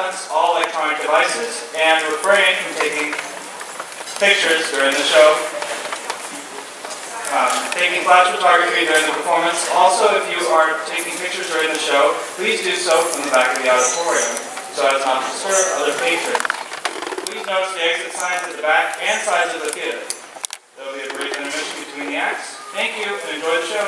silence all electronic devices and refrain from taking pictures during the show. Taking flash photography during the performance. Also, if you are taking pictures during the show, please do so from the back of the auditorium so as not to disturb other patrons. Please notice the exit signs at the back and sides of the theater. There will be a brief intermission between the acts. Thank you and enjoy the show.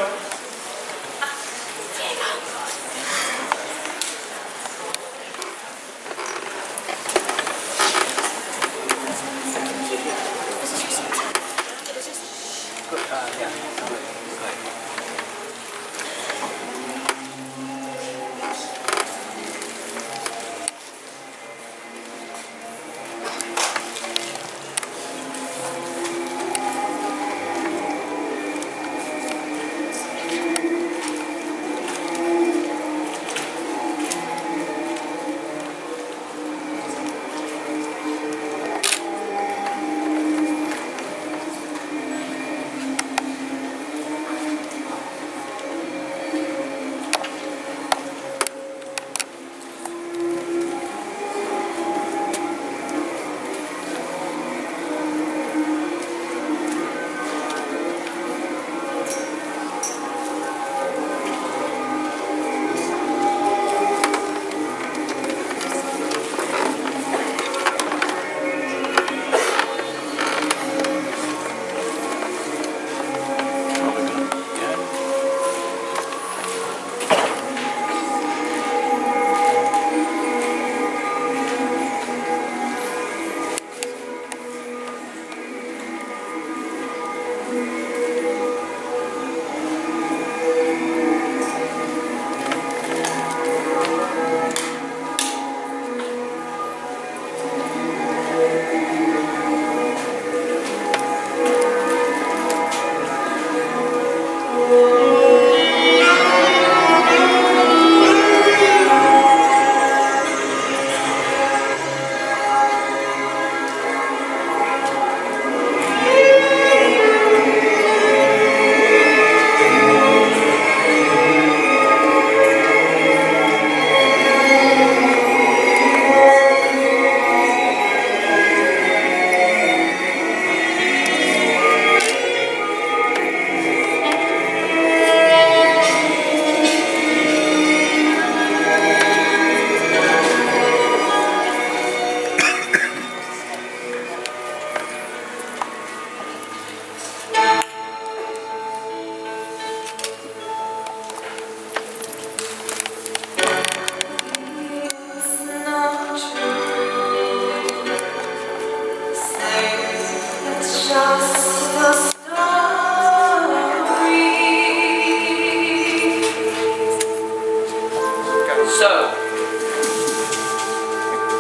So,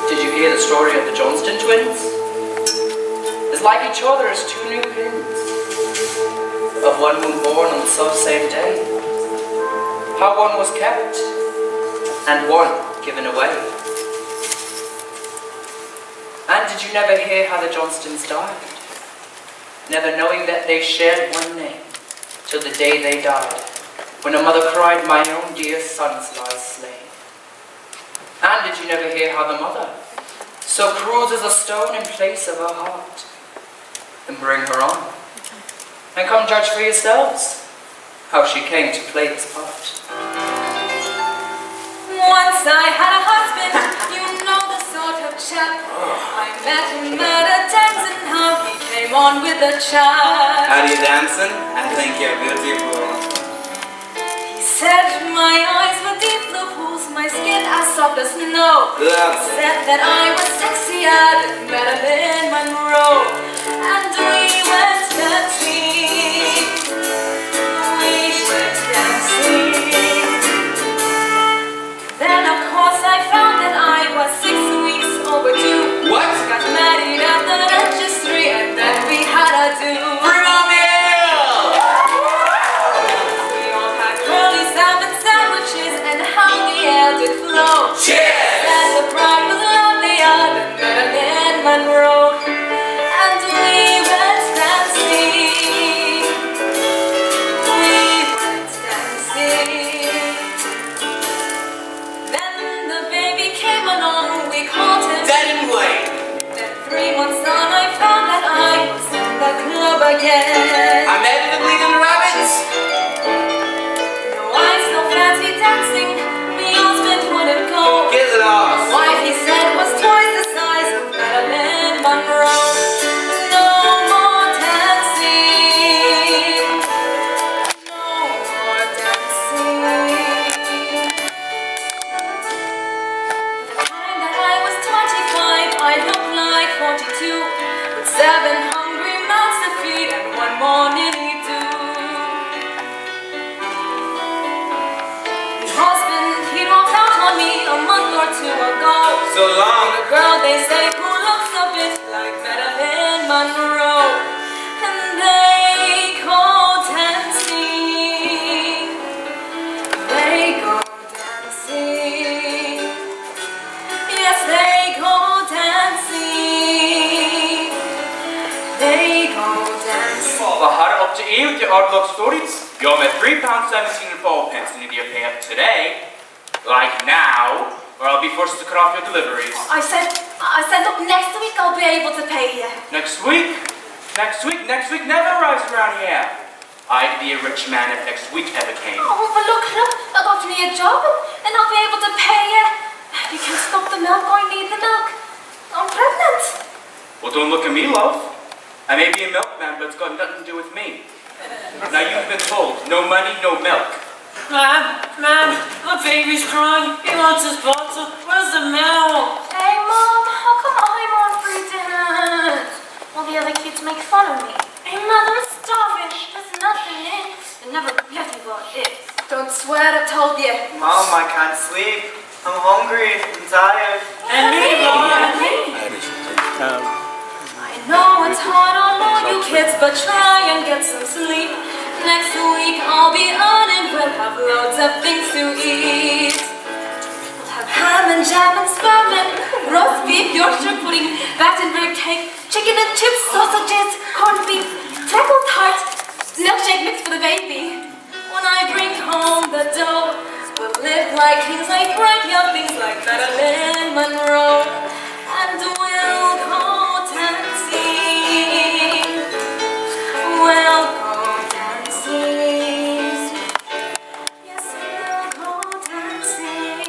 did you hear the story of the Johnstone twins? As like each other as two new pins, of one womb born on the self-same day. How one was kept, and one given away. And did you never hear how the Johnstones died? Never knowing that they shared one name, till the day they died, when a mother cried, "My own dear sons lie slain." And did you never hear how the mother, so cruel as a stone in place of her heart, and bring her on, and come judge for yourselves, how she came to play this part. Once I had a husband, you know the sort of chap. I met him at a dance and how he came on with a chat. How do you dancing? I think you're beautiful. He said my eyes were deep blue pools, my skin as soft as snow. He said that I was sexier than Marilyn Monroe. And we went dancing. We went dancing. Then of course I found that I was 6 weeks overdue. What? Got married at the registry and then we had a do. Bring on Amiel! We all had curly salmon sandwiches and how the air did flow. Cheers! And the bride was lovelier than Marilyn Monroe. And we went dancing. again. I'm editably in the rabbits. No, I still fancy dancing. My husband wouldn't go. Get lost. My wife, he said, was twice the size of Marilyn Monroe. No more dancing. No more dancing. The time that I was 25, I looked like 42, with 7 hungry mouths to feed and 1 more nearly due. My husband, he walked out on me a month or 2 ago. So long. A girl, they say, who looks a bit like Marilyn Monroe, and they go dancing. They go dancing. Yes, they go dancing. They go dancing. We hadden op de eeuwige Outlook Stories. You're met £3.17 and 4 pence in the pay up today, like now, or I'll be forced to cut off your deliveries. I said, look, next week I'll be able to pay you. Next week never arrives around here. I'd be a rich man if next week ever came. Oh, but look, I'll offer me a job and I'll be able to pay you. You can stop the milk, I need the milk. I'm pregnant. Well, don't look at me, love. I may be a milkman, but it's got nothing to do with me. Now you've been told, no money, no milk. Ma'am, my baby's crying. He wants his bottle. Where's the milk? Hey, Mom, how come I'm on free dinner? All the other kids make fun of me. Hey, Mother, it's starfish. There's nothing in it. There never really what is. Don't swear I told you. Mom, I can't sleep. I'm hungry. I'm tired. And me, Mom. I know it's hard on all you kids, but try and get some sleep. Next week I'll be earning, we'll have loads of things to eat. We'll have ham and jam and spam and roast beef, Yorkshire pudding, battenberg cake, chicken and chips, sausages, corned beef, treacle tart, milkshake mix for the baby. When I bring home the dough, we'll live like kings, like bright young things like Marilyn Monroe, and we'll go dancing. We'll go dancing. Yes, we'll go dancing.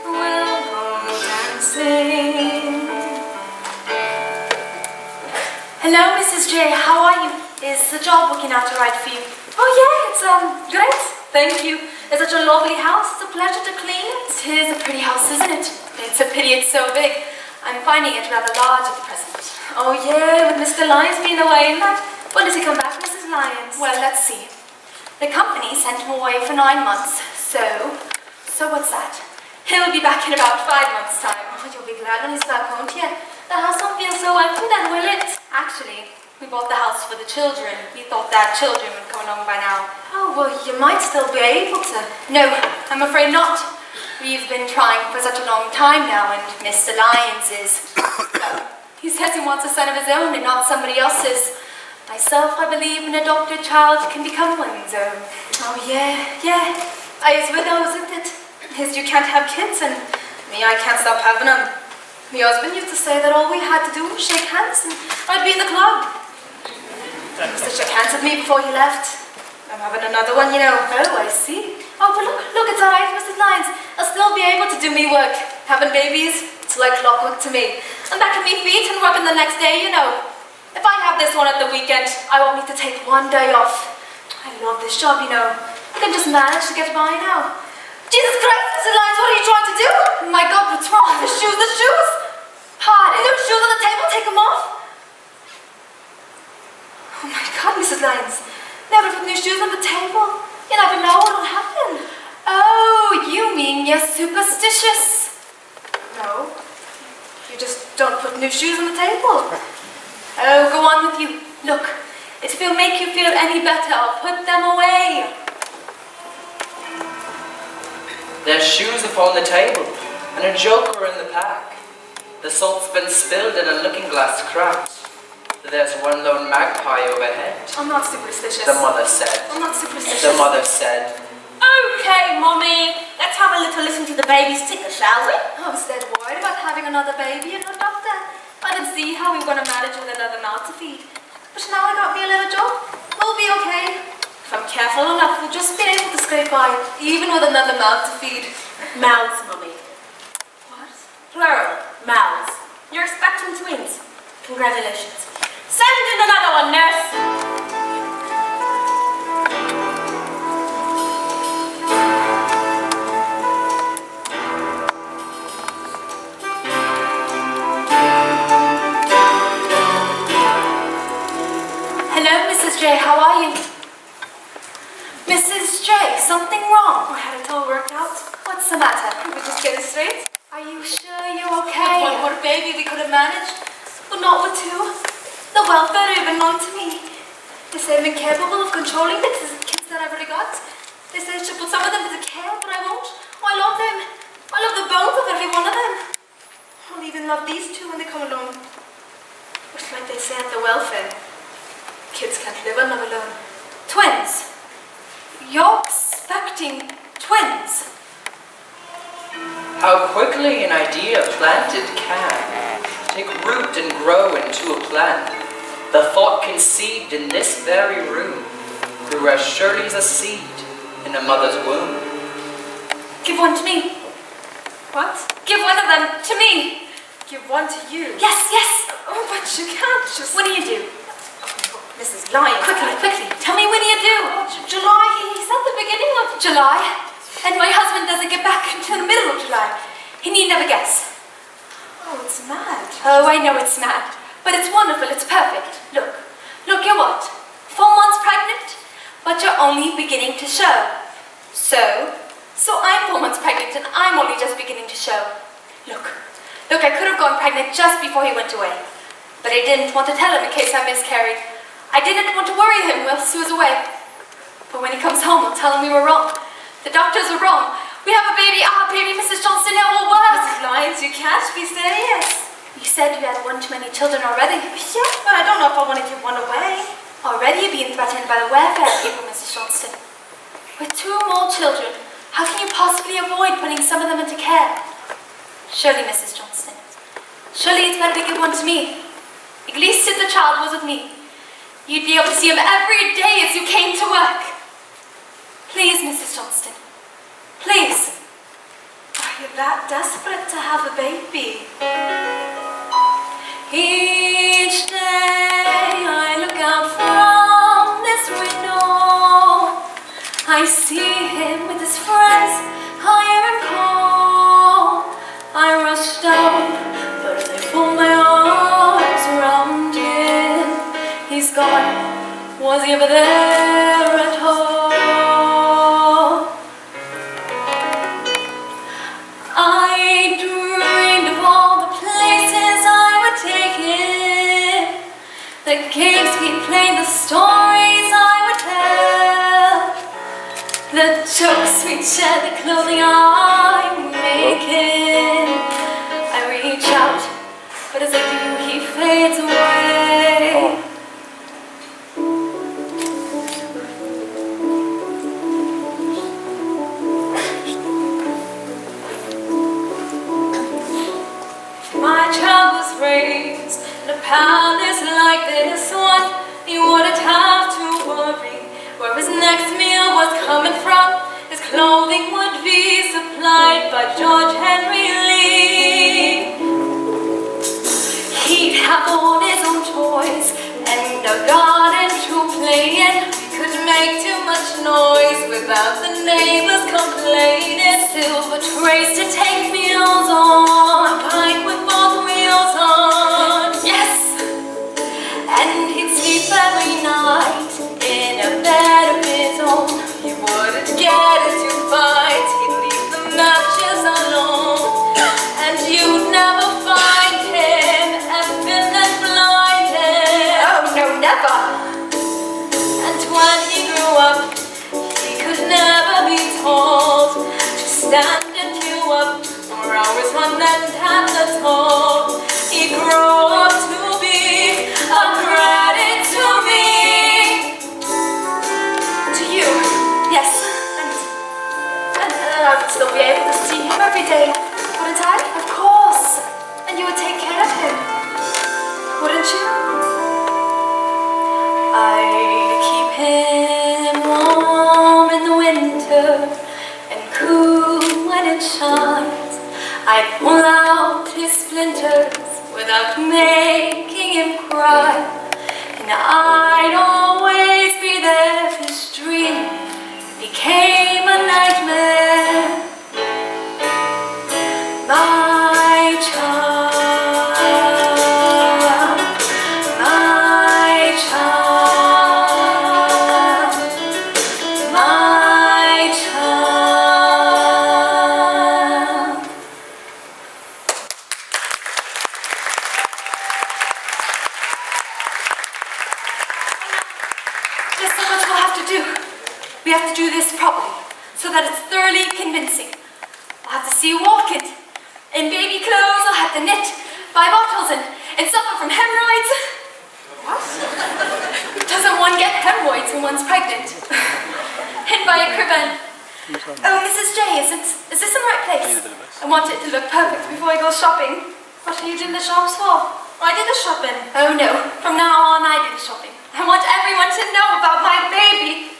We'll go dancing. Hello, Mrs. J. How are you? Is the job working out right for you? Oh yeah, it's great. Thank you. It's such a lovely house. It's a pleasure to clean. It is a pretty house, isn't it? It's a pity it's so big. I'm finding it rather large at the present. Oh yeah, with Mr. Lyons being away and that. When does he come back, Mrs. Lyons? Well, let's see. The company sent him away for 9 months. So what's that? He'll be back in about 5 months' time. Oh, you'll be glad when he's back, won't you? The house won't feel so empty then, will it? Actually, we bought the house for the children. We thought that children would come along by now. Oh, well, you might still be able to. No, I'm afraid not. We've been trying for such a long time now, and Mr. Lyons is... he says he wants a son of his own and not somebody else's. Myself, I believe an adopted child can become one's own. Oh, yeah. It's widow, isn't it? Is you can't have kids, and me, I can't stop having them. My husband used to say that all we had to do was shake hands, and I'd be in the club. He used to shake hands with me before he left. I'm having another one, you know. Oh, I see. Oh, but look, it's all right, Mrs. Lyons. I'll still be able to do me work. Having babies, it's like clockwork to me. I'm back at me feet and working the next day, you know. If I have this one at the weekend, I won't need to take 1 day off. I love this job, you know. I can just manage to get by now. Jesus Christ, Mrs. Lyons, what are you trying to do? My God, what's wrong? The shoes. Pardon. No shoes on the table, take them off. Oh my God, Mrs. Lyons. Never put new shoes on the table. You never know what will happen. Oh, you mean you're superstitious? No. You just don't put new shoes on the table. Oh, go on with you. Look, if it'll make you feel any better, I'll put them away. There's shoes upon the table, and a joker in the pack. The salt's been spilled and a looking glass cracked. There's one lone magpie overhead. I'm not superstitious. The mother said. I'm not superstitious. The mother said. Okay, Mommy. Let's have a little listen to the baby's ticker, shall we? I was dead worried about having another baby, you know, Doctor. I could see how we were going to manage with another mouth to feed. But now I got me a little job. We'll be okay. If I'm careful enough, we'll just be able to scrape by, even with another mouth to feed. Mouths, Mummy. What? Plural. Mouths. You're expecting twins. Congratulations. Send in another one, nurse. Hello, Mrs. J. How are you? Mrs. J, something wrong? I had it all worked out. What's the matter? Can we just get it straight? Are you sure you're okay? With one more baby we could have managed, but not with two. The welfare even belong to me. They say I'm incapable of controlling the kids that I've already got. They say I should put some of them into care, but I won't. Oh, I love them. I love the bones of every one of them. I'll even love these two when they come along. It's like they say at the welfare. Kids can't live on them alone. Twins. You're expecting twins. How quickly an idea planted can take root and grow into a plan. The thought conceived in this very room grew as surely as a seed in a mother's womb. Give one to me. What? Give one of them to me. Give one to you. Yes, yes. Oh, but you can't just... When do you do? Mrs. Lyons. Quickly. Tell me when you do. July. He's at the beginning of July. And my husband doesn't get back until the middle of July. He need never guess. Oh, it's mad. Oh, I know it's mad. But it's wonderful. It's perfect. Look, you're what? 4 months pregnant? But you're only beginning to show. So I'm 4 months pregnant and I'm only just beginning to show. Look, I could have gone pregnant just before he went away. But I didn't want to tell him in case I miscarried. I didn't want to worry him whilst he was away. But when he comes home, I'll tell him we were wrong. The doctors were wrong. We have a baby. Baby, Mrs. Johnstone, it will work. Mrs. Lyons, you can't be serious. You said you had one too many children already. Yeah, but I don't know if I want to give one away. Already you're being threatened by the welfare people, Mrs. Johnstone. With 2 more children, how can you possibly avoid putting some of them into care? Surely, Mrs. Johnstone. Surely it's better to give one to me. At least if the child was with me, you'd be able to see him every day as you came to work. Please, Mrs. Johnstone. Please. Are you that desperate to have a baby? Each day I look out from this window. I see him with his friends, higher and cold. I rush down, but they pull my arms around him. He's gone. Was he ever there at all? I dreamed of all the places I would take him, the games we played, the stories I would tell, the jokes we'd share, the clothing I would make him. I reach out, but as I do, he fades away. My child was raised in a palace like this one. He wouldn't have to worry where his next meal was coming from. His clothing would be supplied by George Henry Lee. He'd have all his own toys and a garden to play in. We couldn't make too much noise without the neighbors complaining. Silver trays to take meals on, a bike with both wheels on. Yes! And he'd sleep every night in a bed of his own. He wouldn't get into fights, he'd leave the matches alone. And you'd never find him effing and blinded. Oh no, never! And when he grew up, he could never be told to stand and queue up for hours on end at the toll. He grew up to be a credit to me. To you, yes. And I would still be able to see him every day, wouldn't I? Of course. And you would take care of him. would you? I'd keep him warm in the winter and cool when it shines. I'd pull out his splinters without making him cry. And I'd always be there if his dream became a nightmare. My child, my child, my child. There's so much we'll have to do. We have to do this properly, so that it's thoroughly convincing. I'll have to see you walking. In baby clothes, I'll have to knit, buy bottles, and suffer from hemorrhoids. What? Doesn't one get hemorrhoids when one's pregnant? And buy a crib. Oh, Mrs. J, is this in the right place? I want it to look perfect before I go shopping. What are you doing the shops for? I did the shopping. Oh no, from now on I do the shopping. I want everyone to know about my baby.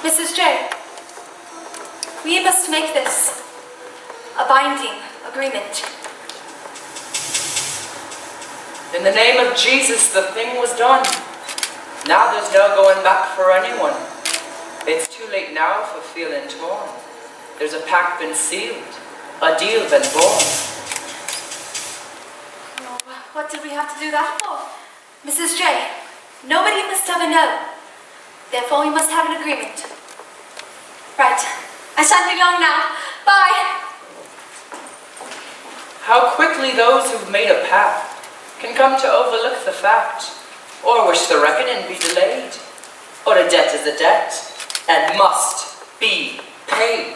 Mrs. J, we must make this a binding agreement. In the name of Jesus, the thing was done. Now there's no going back for anyone. It's too late now for feeling torn. There's a pact been sealed, a deal been born. Oh, what did we have to do that for? Mrs. J, nobody must ever know. Therefore, we must have an agreement. Right. I shan't be long now. Bye. How quickly those who've made a pact can come to overlook the fact, or wish the reckoning be delayed. Or a debt is a debt, and must be paid.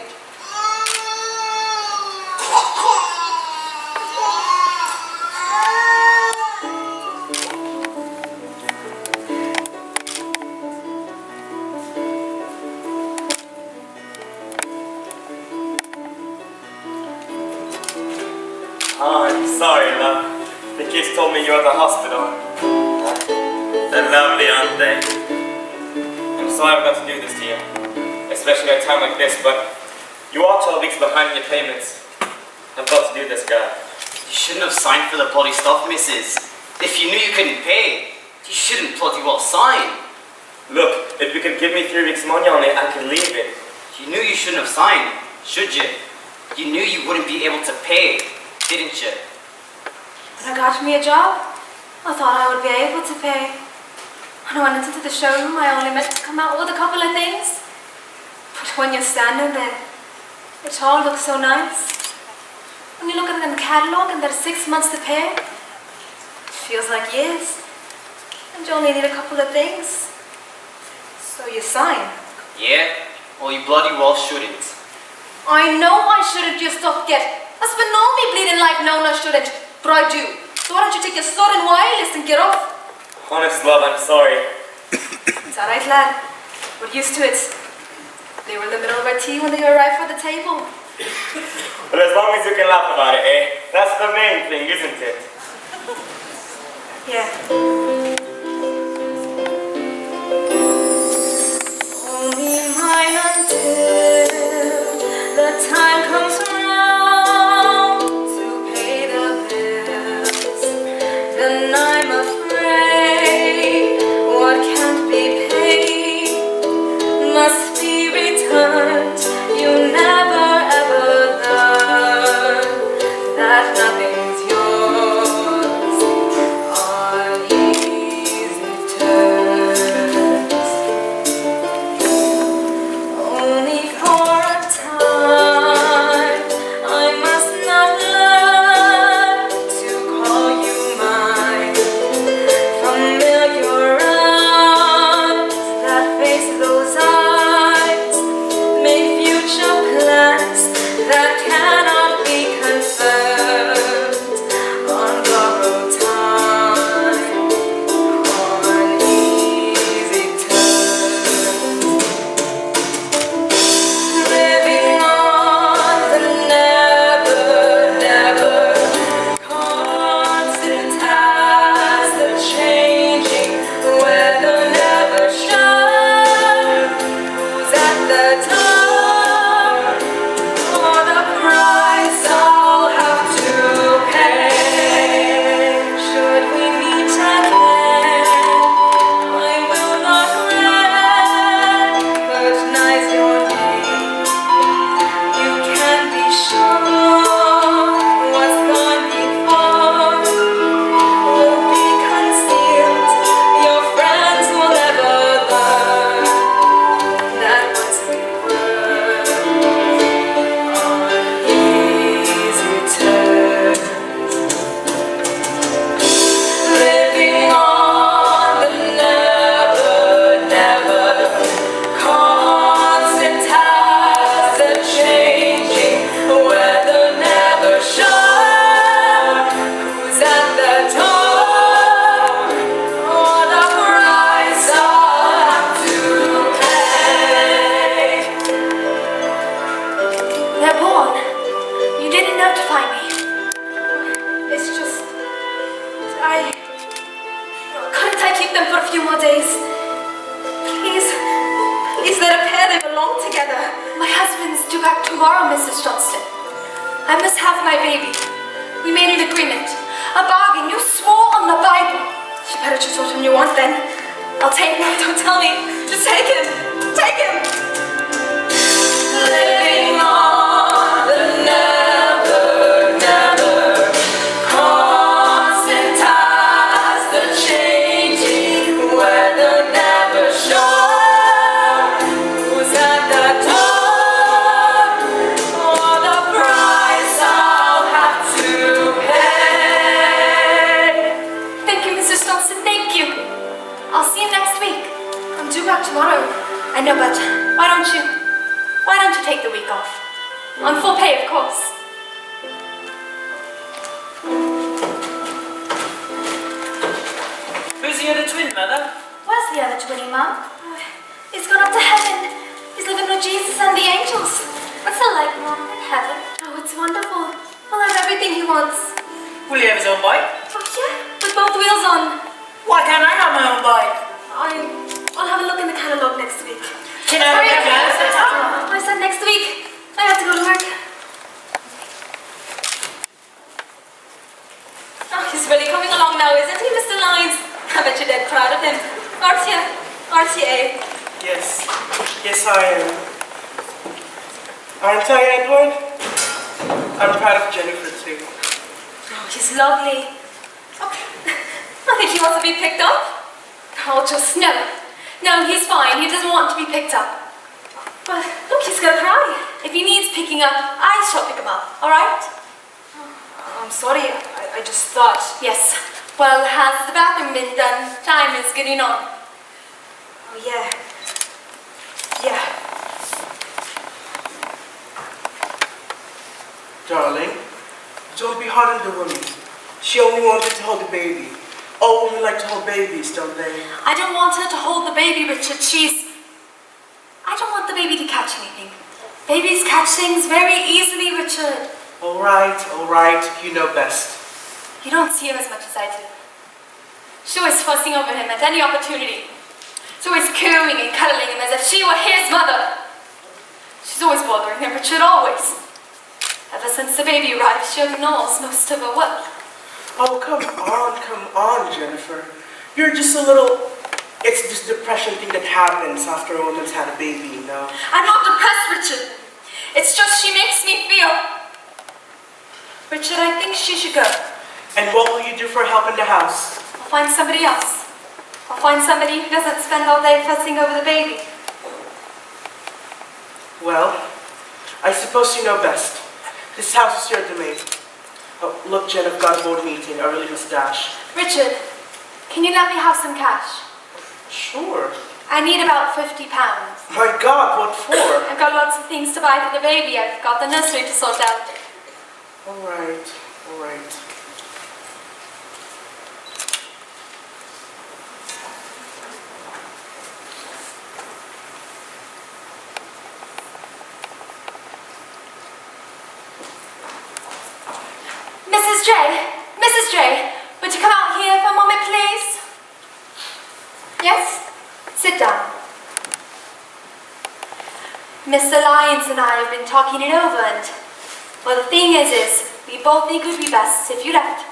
Oh, I'm sorry, love. The kids told me you're at the hospital. They're lovely, aren't they? I'm sorry I've got to do this to you, especially at a time like this, but you are 12 weeks behind in your payments. I've got to do this, guy. You shouldn't have signed for the bloody stuff, missus. If you knew you couldn't pay, you shouldn't bloody well sign. Look, if you could give me 3 weeks money on it, I could leave it. You knew you shouldn't have signed, should you? You knew you wouldn't be able to pay, didn't you? When I got me a job, I thought I would be able to pay. When I went into the showroom, I only meant to come out with a couple of things. But when you're standing there, it all looks so nice. When you look at it in the catalogue and there's 6 months to pay, it feels like years. And you only need a couple of things. So you sign. Yeah, well you bloody well shouldn't. I know I shouldn't just not get. I spent all me bleeding life knowing I shouldn't, but I do. So why don't you take your sword and wireless and get off? Honest, love, I'm sorry. It's alright, lad. We're used to it. They were in the middle of our tea when they arrived at the table. But as long as you can laugh about it, eh? That's the main thing, isn't it? Yeah. Only mine until the time comes around to pay the bills. Then I'm afraid what can't be paid must be returned. You never ever learn that nothing's yours on easy terms. Only for a time. they belong together. My husband's due back tomorrow, Mrs. Johnstone. I must have my baby. We made an agreement. A bargain. You swore on the Bible. You better choose which one you want then. I'll take him. Don't tell me. Just take him. Take him. Living on the never, never, constant as the changing weather, never sure who's at the door or the price I'll have to pay. Thank you, Mrs. Johnson. Thank you. I'll see you next week. I'm due back tomorrow. I know, but why don't you take the week off? On full pay, of course. Who's the other twin, Mother? Where's the other twinny, Mum? He's gone up to heaven. He's living with Jesus and the angels. What's it like, Mum, in heaven? Oh, it's wonderful. He'll have everything he wants. Will he have his own bike? Oh, yeah, with both wheels on. Why can't I have my own bike? I'll have a look in the catalogue next week. Can I have it? I said next week. I have to go to work. Oh, he's really coming along now, isn't he, Mr. Lyons? I bet you're dead proud of him. Aren't you? RTA. Yes. Yes, I am. Aren't I, Edward? I'm proud of Jennifer, too. Oh, he's lovely. Okay. I think he wants to be picked up. Oh, just no. No, he's fine. He doesn't want to be picked up. But look, he's gonna cry. If he needs picking up, I shall pick him up. All right? Oh, I'm sorry. I just thought. Yes. Well, has the bathroom been done? Time is getting on. Oh, yeah. Yeah. Darling, don't be hard on the woman. She only wanted to hold the baby. All women like to hold babies, don't they? I don't want her to hold the baby, Richard. I don't want the baby to catch anything. Babies catch things very easily, Richard. All right, you know best. You don't see him as much as I do. She's always fussing over him at any opportunity. She's always cooing and cuddling him as if she were his mother. She's always bothering him, Richard, always. Ever since the baby arrived, she ignores most of her work. Oh, come on, Jennifer. You're just a little... It's this depression thing that happens after a woman's had a baby, you know? I'm not depressed, Richard. It's just she makes me feel... Richard, I think she should go. And what will you do for help in the house? I'll find somebody else. I'll find somebody who doesn't spend all day fussing over the baby. Well, I suppose you know best. This house is your domain. Oh, look, Jen, I've got a board meeting. I really must dash. Richard, can you let me have some cash? Sure. I need about £50. My God, what for? I've got lots of things to buy for the baby. I've got the nursery to sort out. All right. Mrs. J, would you come out here for a moment, please? Yes? Sit down. Mr. Lyons and I have been talking it over, and, well, the thing is we both think it would be best if you left.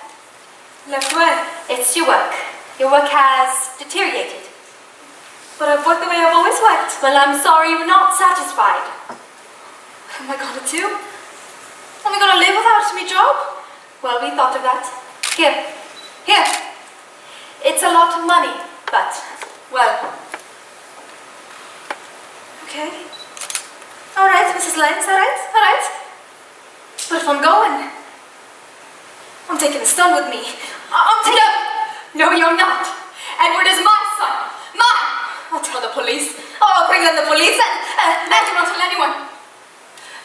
Left where? It's your work. Your work has deteriorated. But I've worked the way I've always worked. Well, I'm sorry you're not satisfied. What am I gonna do? Am I gonna live without my job? Well, we thought of that. Here. It's a lot of money, but, well. Okay. All right, Mrs. Lyons, all right. But if I'm going, I'm taking the son with me. I'm taking... No, you're not. Edward is my son. Mine. I'll tell the police. I'll bring in the police and you won't tell anyone.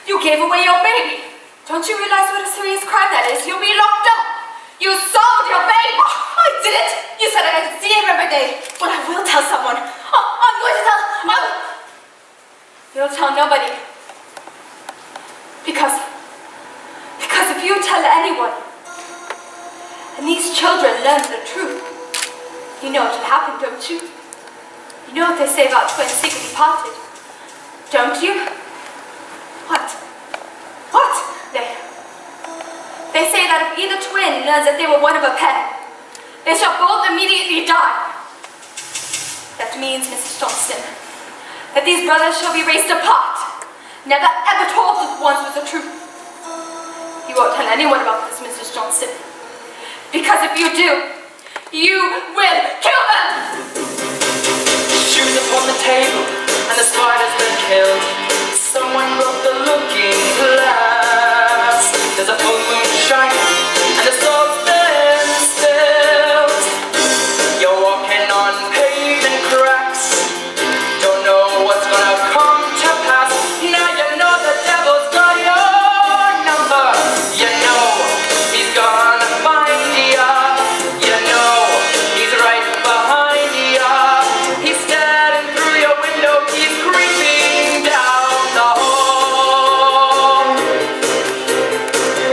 You gave away your baby. Don't you realize what a serious crime that is? You'll be locked up. You sold your baby. I did it. You said I could see him every day. But I will tell someone. I'm going to tell. You'll tell nobody. Because if you tell anyone, and these children learn the truth, you know what will happen, don't you? You know what they say about twins secretly parted. as if they were one of a pair. They shall both immediately die. That means, Mrs. Johnston, that these brothers shall be raised apart, never ever told once was the truth. You won't tell anyone about this, Mrs. Johnston, because if you do, you will kill them! Shoes upon the table, and the spider's been killed. Someone broke the looking glass. There's a full moon shining, and the sword's been spilled. You're walking on paving cracks. Don't know what's gonna come to pass. Now you know the devil's got your number. You know he's gonna find ya. You know he's right behind ya. He's staring through your window. He's creeping down the hall.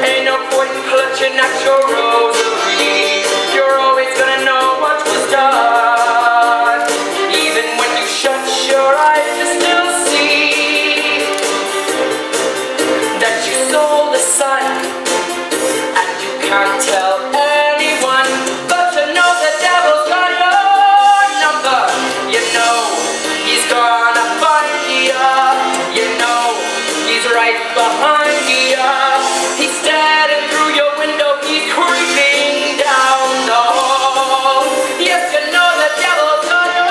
Ain't no point in clutching at your rosary. You're always gonna know what was done. Even when you shut your eyes, you still see that you sold the sun. And you can't tell anyone, but you know the devil's got your number. You know he's gonna find ya. You know he's right behind ya. He's staring through your window. He's creeping down the hall. Yes, you know the devil's got your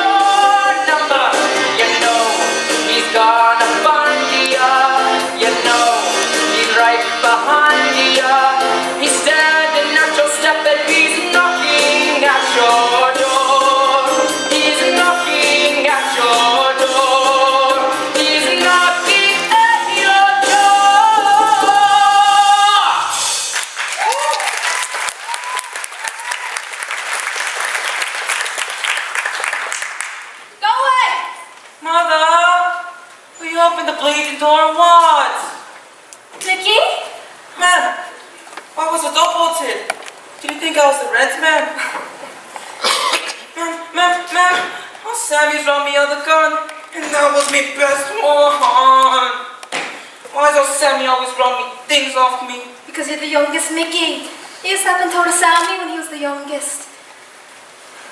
number. You know he's gonna find ya. You know he's right behind ya. He's standing at your step and he's knocking at your door. He's knocking at your door. He's knocking at your door. Go away! Mother, will you open the bleeding door or what? Mickey? Ma'am, why was the door bolted? Did you think I was the rent man? Ma'am, oh, Sammy's run me out the gun, and that was my best one. Why does Sammy always run me things off me? Because you're the youngest, Mickey. He used to have been told to Sammy when he was the youngest.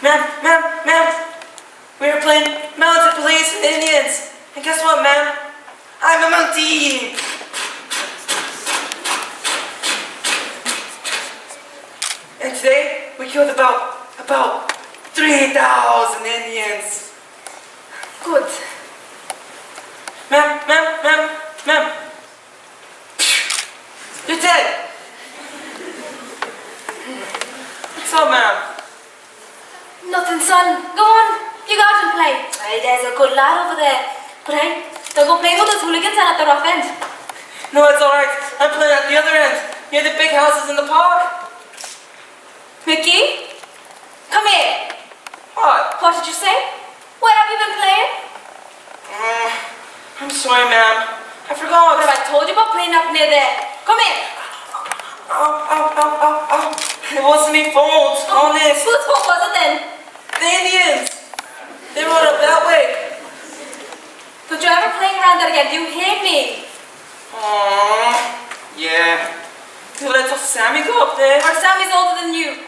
Ma'am, we were playing mounted police and Indians. And guess what, ma'am? I'm a Mountie. And today, we killed about 3,000 Indians. Good. Ma'am. You're dead. What's up, ma'am? Nothing, son. Go on. You go out and play. Hey, there's a good lad over there. But hey, don't go playing with those hooligans and at the rough end. No, it's alright. I'm playing at the other end, near the big houses in the park. Mickey? Come here. What? What did you say? Where have you been playing? I'm sorry, ma'am. I forgot. What have I told you about playing up near there? Come here. Ow. It wasn't my fault, honest. Whose fault was it then? The Indians. They rode up that way. Don't you ever playing around that again? Do you hear me? Yeah. You let Sammy go up there. Or Sammy's older than you?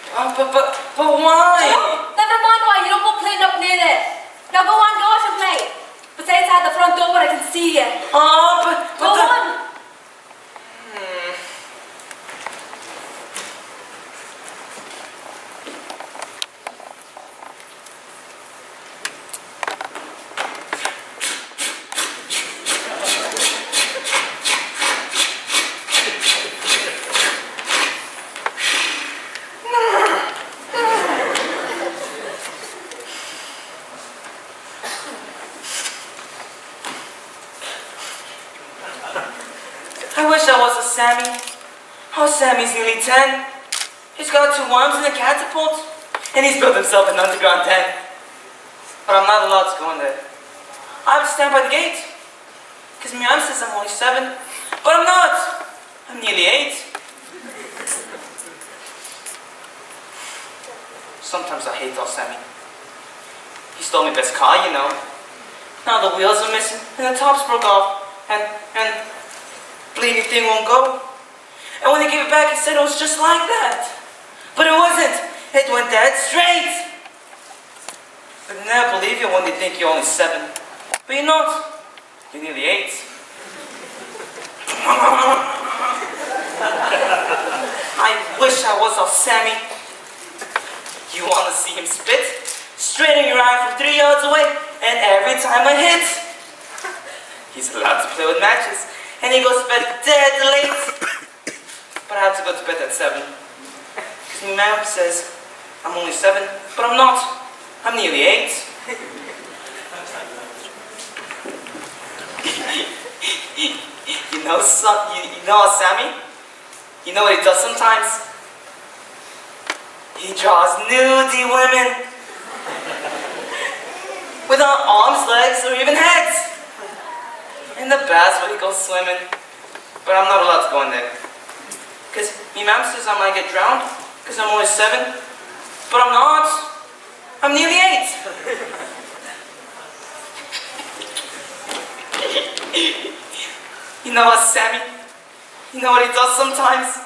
But why? Oh, never mind why. You don't go playing up near there. Now go on, go out and play. Besides, I had the front door where I can see you. But Go on. I wish I was a Sammy. Oh, Sammy's nearly 10. He's got 2 arms and a catapult. And he's built himself an underground tent. But I'm not allowed to go in there. I have to stand by the gate. Because my aunt says I'm only 7. But I'm not. I'm nearly 8. Sometimes I hate old Sammy. He stole my best car, you know. Now the wheels are missing and the tops broke off and bleeding thing won't go. And when he gave it back, he said it was just like that. But it wasn't. It went dead straight. But they never believe you when they think you're only 7. But you're not. You're nearly 8. I wish I was our Sammy. You want to see him spit? Straight in your eye from 3 yards away, and every time I hit, he's allowed to play with matches, and he goes to bed dead late. But I have to go to bed at 7. Because my mom says I'm only 7, but I'm not. I'm nearly 8. You know Sammy? You know what he does sometimes? He draws nudie women. Without arms, legs, or even heads. In the baths where he goes swimming. But I'm not allowed to go in there. Because my mom says I might get drowned, because I'm only 7. But I'm not. I'm nearly 8. You know what, Sammy? You know what he does sometimes?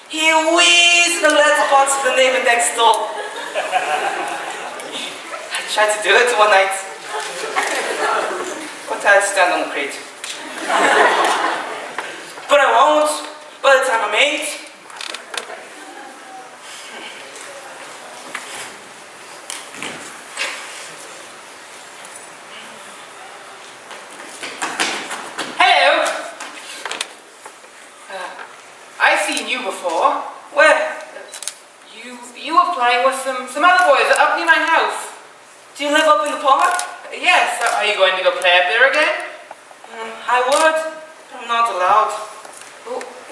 He wheezes in the letterbox of the neighbor next door. I tried to do it one night, but I had to stand on the crate. But I won't by the time I'm 8. I've seen you before. Where? You were playing with some other boys up near my house. Do you live up in the park? Yes. Are you going to go play up there again? I would, but I'm not allowed.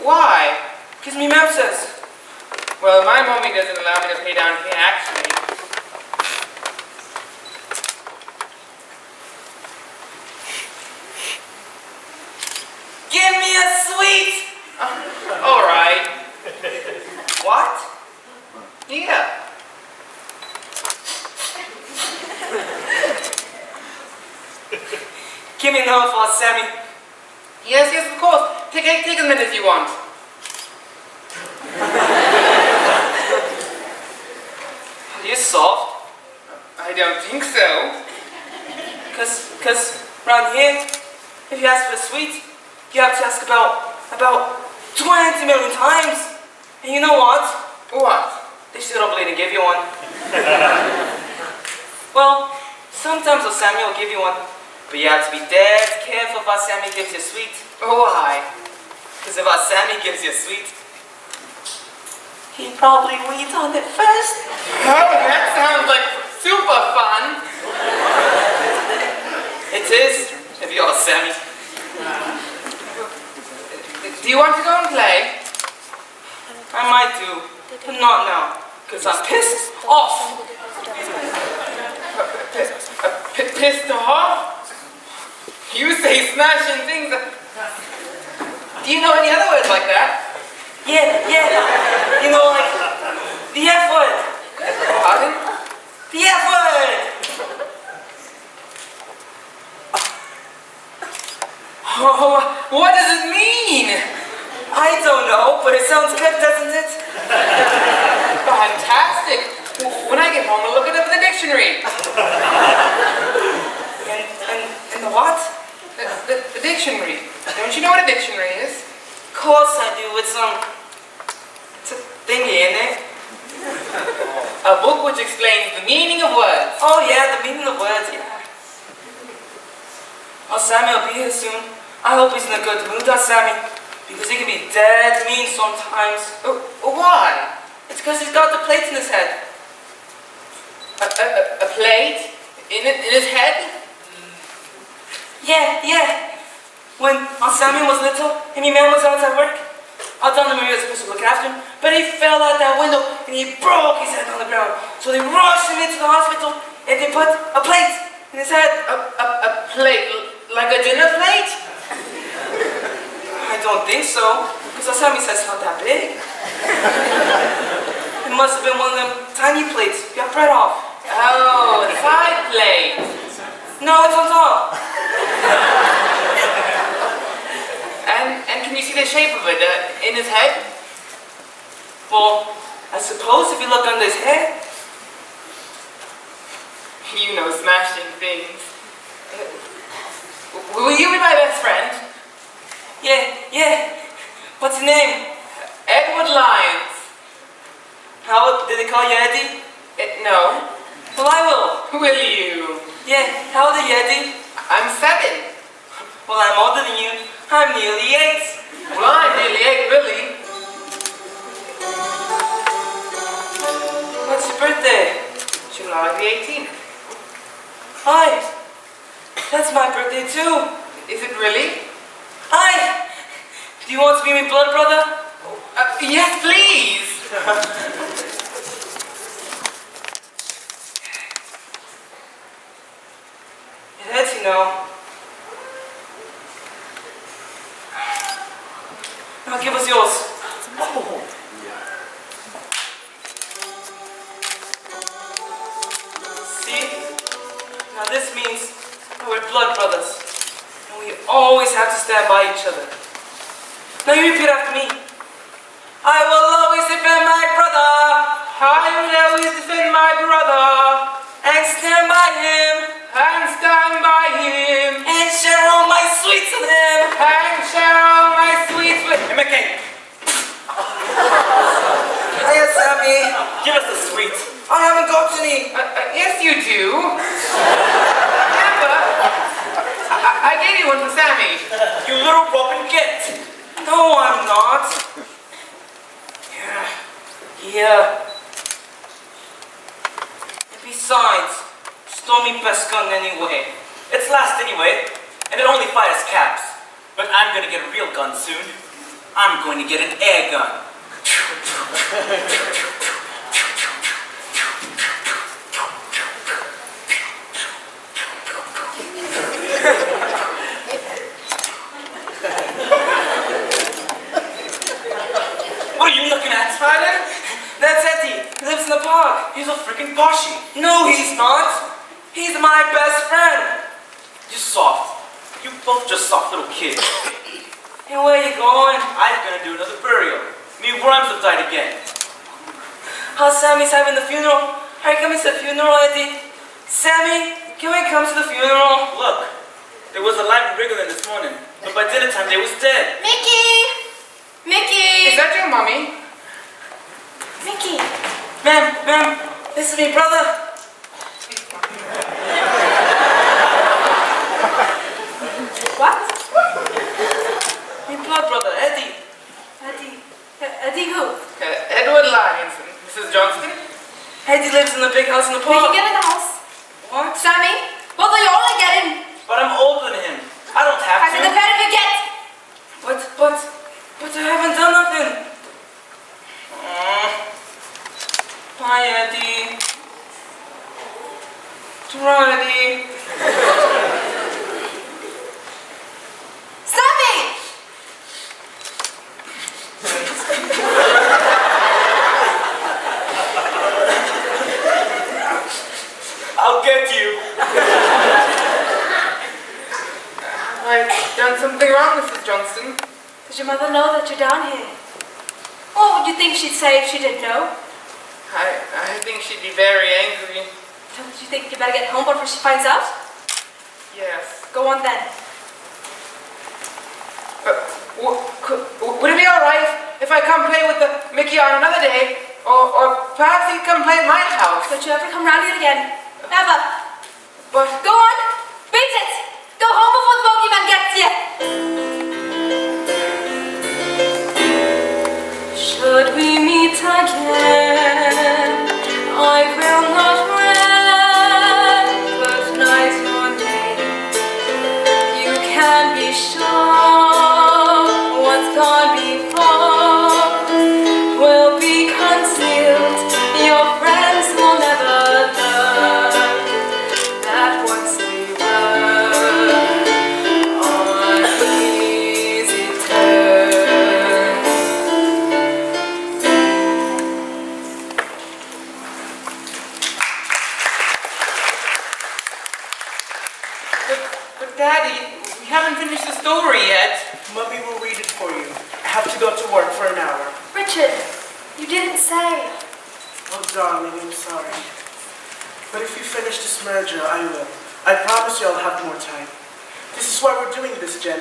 Why? Because my mom says. Well, my mommy doesn't allow me to play down here, actually. Give me a sweet! All right. What? Yeah. Give me another for Sammy. Yes, of course. Take as many as you want. Are you soft? I don't think so. Cause around here, if you ask for a sweet, you have to ask about 20 million times. And you know what? What? They still don't believe to give you one. Well, sometimes our Sammy will give you one, but you have to be dead careful if our Sammy gives you a sweet. Why? Because if our Sammy gives you a sweet, he probably weeds on it first. Oh, that sounds like super fun. It is, if you're a Sammy. Do you want to go and play? I might do, but not now, because I'm pissed off. Pissed off? You say smashing things. Do you know any other words like that? Yeah. You know, like, the F word. Pardon? The F word. Oh, what does it mean? I don't know, but it sounds good, doesn't it? Fantastic. When I get home, I'll look it up in the dictionary. And the what? The dictionary. Don't you know what a dictionary is? Of course I do, with some thingy in it. A book which explains the meaning of words. Oh yeah, the meaning of words, yeah. Oh, Sammy will be here soon. I hope he's in a good mood, Sammy. Because he can be dead mean sometimes. Why? It's because he's got the plates in his head. A plate? In his head? Yeah. When Sammy was little and my man was out at work, I thought the Maria was supposed to look after him, but he fell out that window and he broke his head on the ground. So they rushed him into the hospital and they put a plate in his head. A plate? Like a dinner plate? I don't think so, because Sammy says it's not that big. It must have been one of them tiny plates you got bread off. Oh, a side plate. No, it's on top. And can you see the shape of it in his head? Well, I suppose if you look under his head. You know, smashing things. Will you be my best friend? Yeah. What's your name? Edward Lyons. How did they call you Eddie? No. Well, I will. Will you? Yeah. How old are you, Eddie? I'm 7. Well, I'm older than you. I'm nearly 8. Well, I'm nearly 8, Willy. What's your birthday? July the 18th. Hi. That's my birthday too. Is it really? Hi. Do you want to be my blood brother? Yes, please. It hurts, you know. Now give us yours. See? Now this means that we're blood brothers. And we always have to stand by each other. Now you repeat after me. I will always defend my brother. I will always defend my brother. And stand by him. And stand by him. And share all my sweets with him. And share all my sweets with him. Okay. Hiya, Sammy. Give us the sweets. I haven't got any. Yes, you do. Never. I gave you one for Sammy. You little Robin git. No, I'm not. Yeah. And besides, Stormy best gun anyway. It's last anyway, and it only fires caps. But I'm gonna get a real gun soon. I'm going to get an air gun. What are you looking at, Tyler? That's Eddie. He lives in the park. He's a freaking Boshi. No, he's not. He's my best friend. You soft. You both just soft little kids. Hey, where you going? I'm gonna do another burial. Me worms have died again. How Sammy's having the funeral? Are you coming to the funeral, Eddie? Sammy, can we come to the funeral? Look, there was a live wriggling this morning, but by dinner time they was dead. Mickey! Mickey! Is that your mommy? Mickey! Ma'am, this is me brother. What? My blood brother, Eddie. Eddie who? Edward Lyons. Mrs. Johnstone? Eddie lives in the big house in the park. Mickey, get in the house. What? Sammy, both of you all get in. But I'm older than him. I don't have I said the to. better you get. But I haven't done nothing. Hi, Eddie. Tomorrow, Eddie. Sammy! I'll get you. I've done something wrong, Mrs. Johnstone. Does your mother know that you're down here? What would you think she'd say if she didn't know? I think she'd be very angry. Don't you think you better get home before she finds out? Yes. Go on then. Would it be alright if I come play with the Mickey on another day? Or perhaps you can come play at my house? Don't you ever come round here again. Never. But Go on. Beat it. Go home before the bogeyman gets you. Should we meet again, I will not recognize your name. You can be sure what's gone before will be concealed. Your friends will never learn that once we were on easy terms. But Daddy, we haven't finished the story yet. Mummy will read it for you. have to go to work for an hour. Richard, you didn't say. Oh, darling, I'm sorry. But if you finish this merger, I will. I promise you I'll have more time. This is why we're doing this, Jen.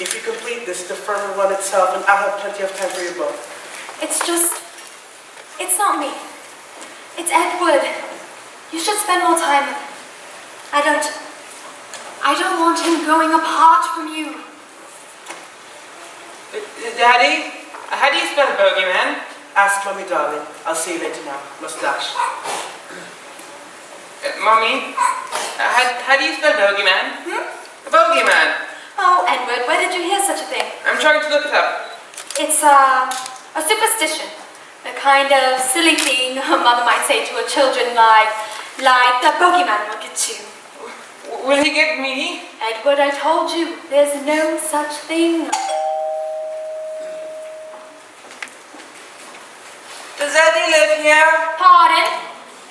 If you complete this, the firm will run itself, and I'll have plenty of time for you both. It's not me. It's Edward. You should spend more time with him. I don't want him growing apart from you. Daddy, how do you spell bogeyman? Ask Mommy, darling. I'll see you later now. Mustache. Mommy, how do you spell bogeyman? Bogeyman. Oh, Edward, where did you hear such a thing? I'm trying to look it up. It's a superstition. The kind of silly thing a mother might say to her children like the bogeyman will get you. Will he get me? Edward, I told you, there's no such thing. Does Eddie live here? Pardon?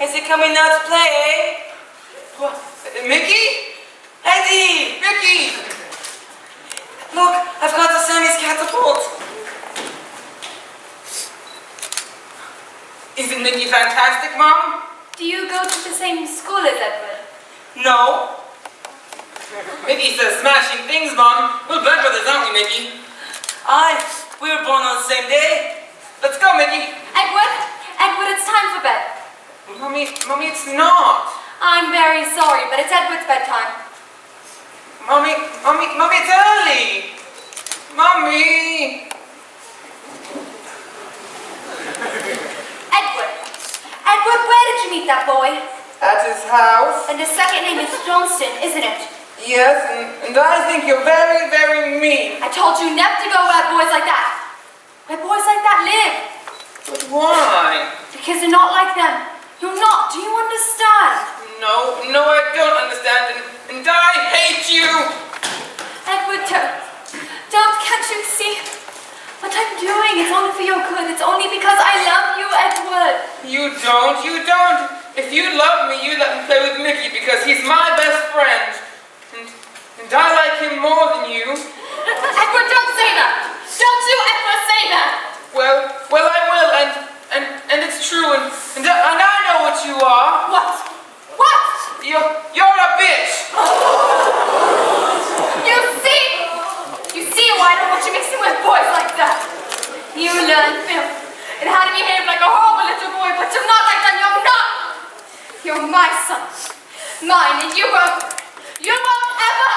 Is he coming out to play? What? Mickey? Eddie! Mickey! Look, I've got the Sammy's catapult. Isn't Mickey fantastic, Mom? Do you go to the same school as Edward? No. Mickey says smashing things, Mom. We're blood brothers, aren't we, Mickey? Aye, we were born on the same day. Let's go, Mickey. Edward, it's time for bed. Mommy, it's not. I'm very sorry, but it's Edward's bedtime. Mommy, it's early. Mommy. Edward, where did you meet that boy? At his house. And his second name is Johnstone, isn't it? Yes, and I think you're very, very mean. I told you never to go where boys like that. Where boys like that live. But why? Because you're not like them. You're not. Do you understand? No, I don't understand, and I hate you. Edward, don't, can't you see? What I'm doing, it's only for your good. It's only because I love you, Edward. You don't. If you love me, you let me play with Mickey because he's my best friend. And I like him more than you. Edward, don't say that. Don't you ever say that. Well, I will, and it's true, and I know what you are. What? You're a bitch. You see why I don't want you mixing with boys like that. You learn film and how to behave like a horrible little boy, but you're not like that. You're not. You're my son, mine, and you won't ever.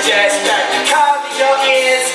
suggest that you cover your ears.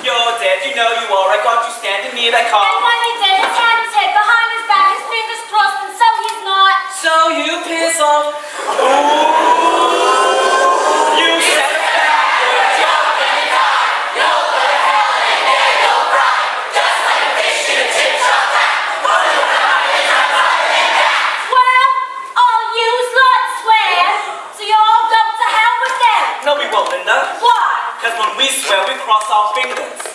You're dead, you know you are. I got you standing near that car. And when he did, his hand was hid behind his back, his fingers crossed, and so he's not. So you piss off. Ooh, you said it backwards. You're gonna die. You'll go to hell and there you'll fry. Just like a fish in a chip shop trap. Well, all yous lot swear, so you all go to hell with them. No, we won't, Linda. Why? Because when we swear, we cross our fingers.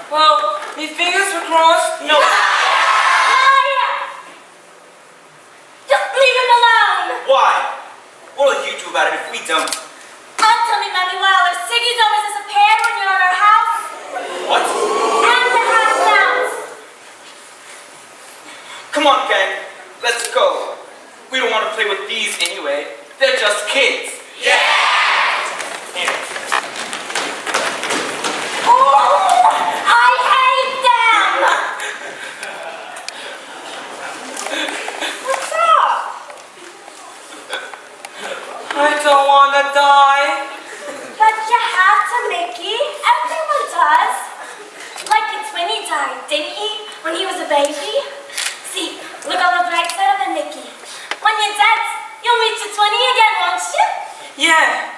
Well, my fingers were crossed. No. Liar! Just leave him alone. Why? What will you do about it if we don't? I'll tell me, Manuel, or Siggy's always disappeared when you're at our house. What? And the house mouse. Come on, gang. Let's go. We don't want to play with these anyway. They're just kids. Yeah! Here. Oh, I hate them! What's up? I don't want to die. But you have to, Mickey. Everyone does. Like it's when he died, didn't he? When he was a baby? See, look on the bright side of it, Mickey. When you're dead, you'll meet your 20 again, won't you? Yeah.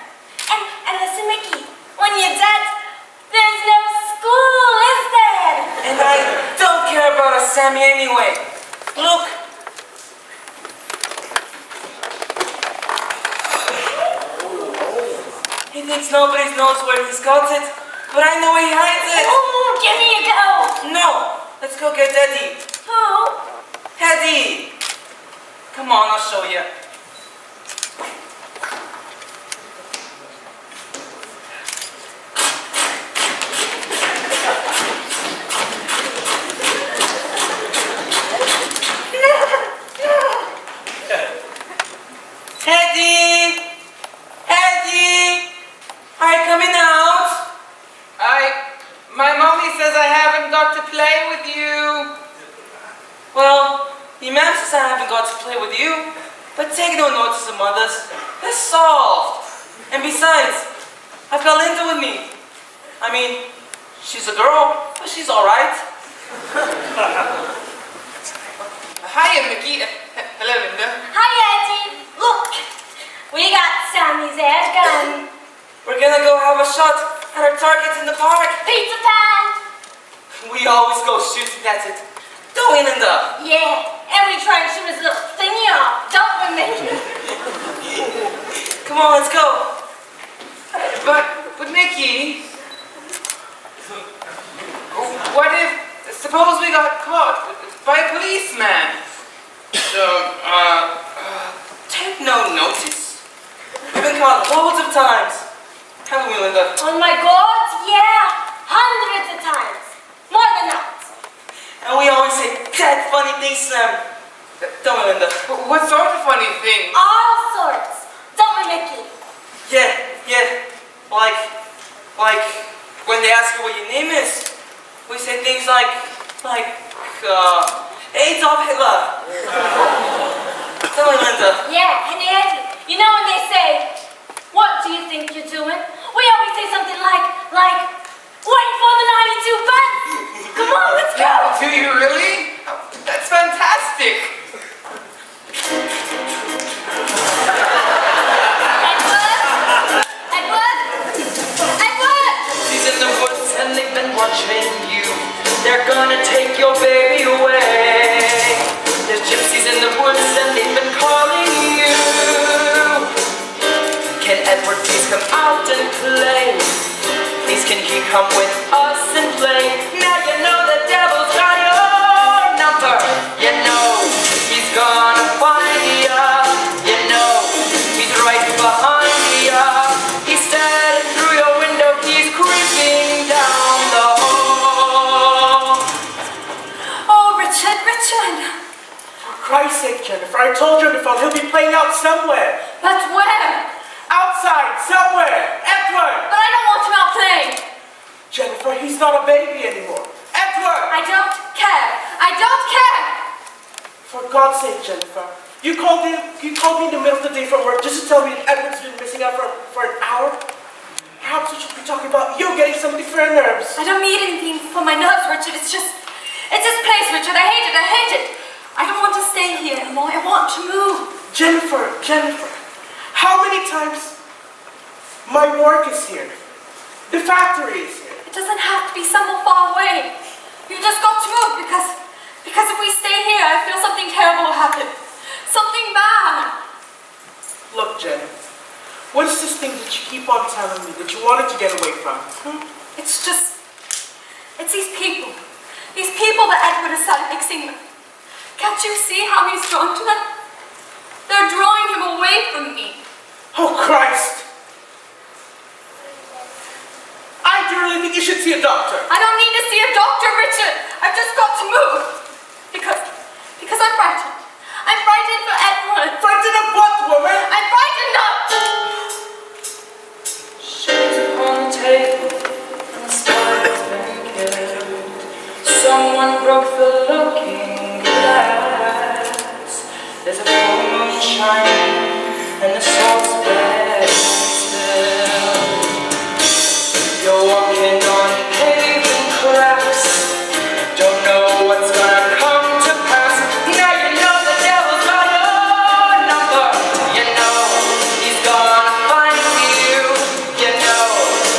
And listen, Mickey, when you're dead, there's no school, is there? And I don't care about a Sammy anyway. Look. He thinks nobody knows where he's got it, but I know he hides it. Ooh, give me a go. No, let's go get Eddie. Who? Eddie. Come on, I'll show you. Eddie! Eddie! Are you coming out? My mommy says I haven't got to play with you. Well, your mom says I haven't got to play with you, but take no notice of mothers. They're soft. And besides, I've got Linda with me. I mean, she's a girl, but she's alright. Hiya, Mickey. Hello, Linda. Hi, Eddie. Look, we got Sammy's air gun. We're gonna go have a shot at our targets in the park. Pizza pan. We always go shooting at it. Don't we, Linda? Yeah, and we try and shoot his little thingy off, don't we, Mickey? Come on, let's go. But Mickey, what if, suppose we got caught by a policeman? Take no notice. We've been caught loads of times. Haven't we, Linda? Oh my God, yeah, hundreds of times. More than that. And we always say dead funny things to them. Don't we, Linda? What sort of funny thing? All sorts. Don't we, Mickey? Yeah. Like when they ask you what your name is, we say things like Adolf Hitler. Don't we, Linda? Yeah, and Eddie, you know when they say, what do you think you're doing? We always say something like, waiting for the 92 bus. Come on, let's go. Do you really? That's fantastic. Edward? She's in the woods and they've been watching you. They're gonna take your baby away. There's gypsies in the woods and they've been calling you. Can Edward please come out and play? Please can he come with us and play? Now you know the devil's got your number. You know he's gonna find ya. You know he's right behind ya. He's staring through your window. He's creeping down the hall. Oh, Richard, Richard. For Christ's sake, Jennifer, I told you on the phone he'll be playing out somewhere. But where? Outside, somewhere. Edward! But I don't want him out playing. Jennifer, he's not a baby anymore. Edward! I don't care. I don't care. For God's sake, Jennifer. You called me in the middle of the day from work just to tell me that Edward's been missing out for an hour? Perhaps we should be talking about you getting something for your nerves. I don't need anything for my nerves, Richard. It's this place, Richard. I hate it. I hate it. I don't want to stay here anymore. I want to move. Jennifer, how many times my work is here? The factory is here. It doesn't have to be somewhere far away. You just got to move because if we stay here, I feel something terrible will happen. Something bad. Look, Jen, what is this thing that you keep on telling me that you wanted to get away from? It's these people. These people that Edward has started mixing with. Can't you see how he's drawn to them? They're drawing him away from me. Oh, Christ! I really think you should see a doctor. I don't need to see a doctor, Richard. I've just got to move. Because I'm frightened. I'm frightened for Edward. Frightened of what, woman? I'm frightened of... Shades upon the table, and the spider's been killed. Someone broke the looking glass. There's a full moon shining, and the salt's bad still. You're walking on paving cracks. Don't know what's gonna come to pass. Now you know the devil's got your number. You know he's gonna find you. You know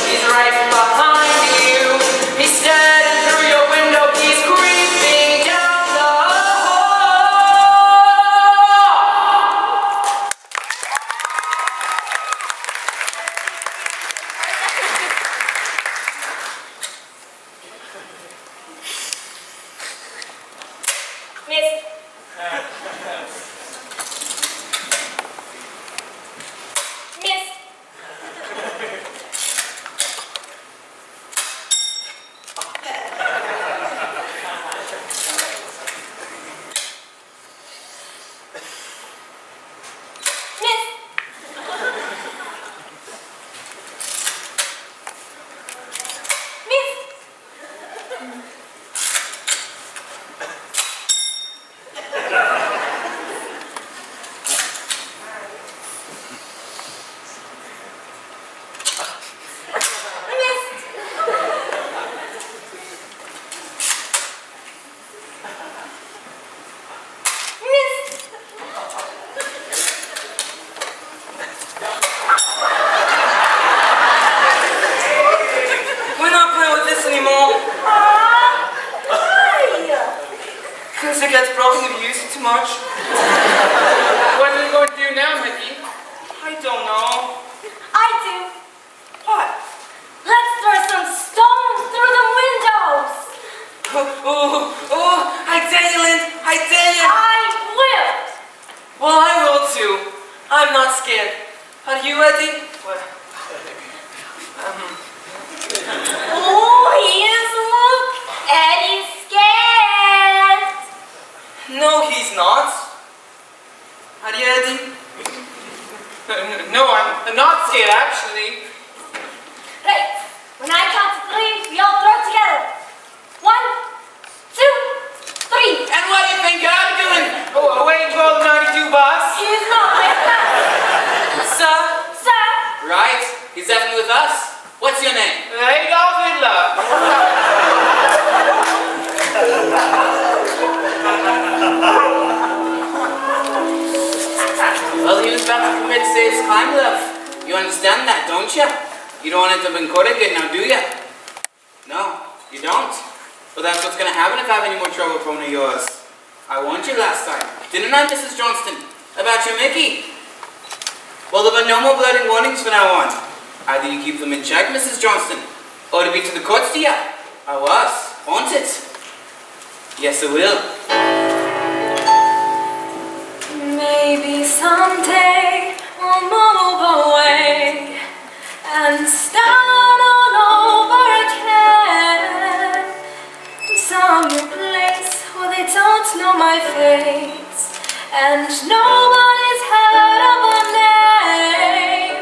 he's right behind you. He's staring through your window. He's creeping down the hall. Miss. Miss. We're not playing with this anymore. Because it gets broken if you use it too much. What are you going to do now, Mickey? I don't know. I do. What? Let's throw some stones through the windows. Oh, I dare you, Lynn. I dare you. I will. Well, I will too. I'm not scared. Are you ready? Well, Oh, he's look. Eddie's scared. no, he's not. Are you ready? No, I'm not scared, actually. Right. When I count to 3, we all throw together. 1, 2, 3. And what do you think I'm doing? Oh, away 1292, boss. He's not my friend. Sir? Sir. Right? He's definitely with us. What's your name? Adolf Hitler. Well, he was about to commit serious crime, love. You understand that, don't you? You don't want it to be caught again now, do you? No. You don't? Well, that's what's gonna happen if I have any more trouble with one of yours. I warned you last time, didn't I, Mrs. Johnstone? About your Mickey? Well, there'll be no more bloody warnings from now on. Either you keep them in check, Mrs. Johnstone, or to be to the courts, dear. I was, won't it? Yes, I will. Maybe someday we'll move away and start all over again. Some new place where they don't know my face and nobody's heard of our name.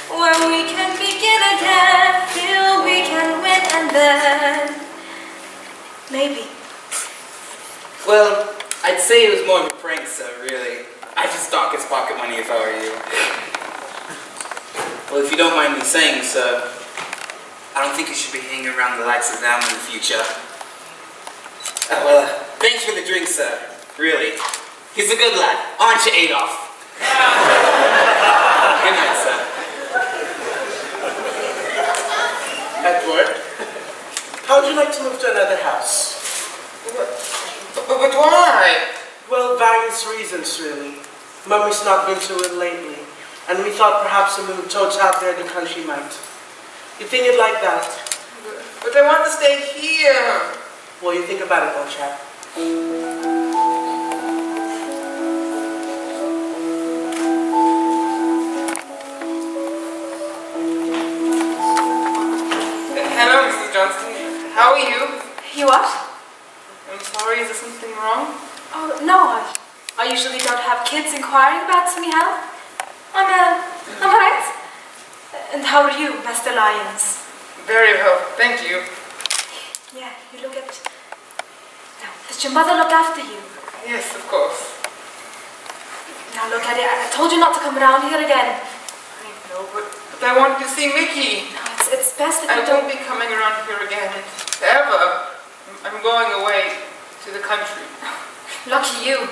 Where we can begin again, feel we can win, and then maybe. Well, I'd say it was more of a prank, sir, really. I just thought it's pocket money if I were you. Well, if you don't mind me saying, sir, I don't think you should be hanging around the likes of them in the future. Well, thanks for the drink, sir. Really. He's a good lad, aren't you, Adolf? Good night, sir. Edward, how would you like to move to another house? But why? Well, various reasons, really. Mummy's not been too ill lately, and we thought perhaps a move towards out there in the country might. You think you'd like that? But I want to stay here. Well, you think about it, old chap. Hello, Mrs. Johnstone. How are you? You what? I'm sorry, is there something wrong? Oh, no. I usually don't have kids inquiring about me health. I'm alright. And how are you, Master Lyons? Very well, thank you. Yeah, you look at... Now, does your mother look after you? Yes, of course. Now look at it. I told you not to come around here again. I know, but I want to see Mickey. No, it's best if I you don't... won't be coming around here again. Ever. I'm going away to the country. Lucky you.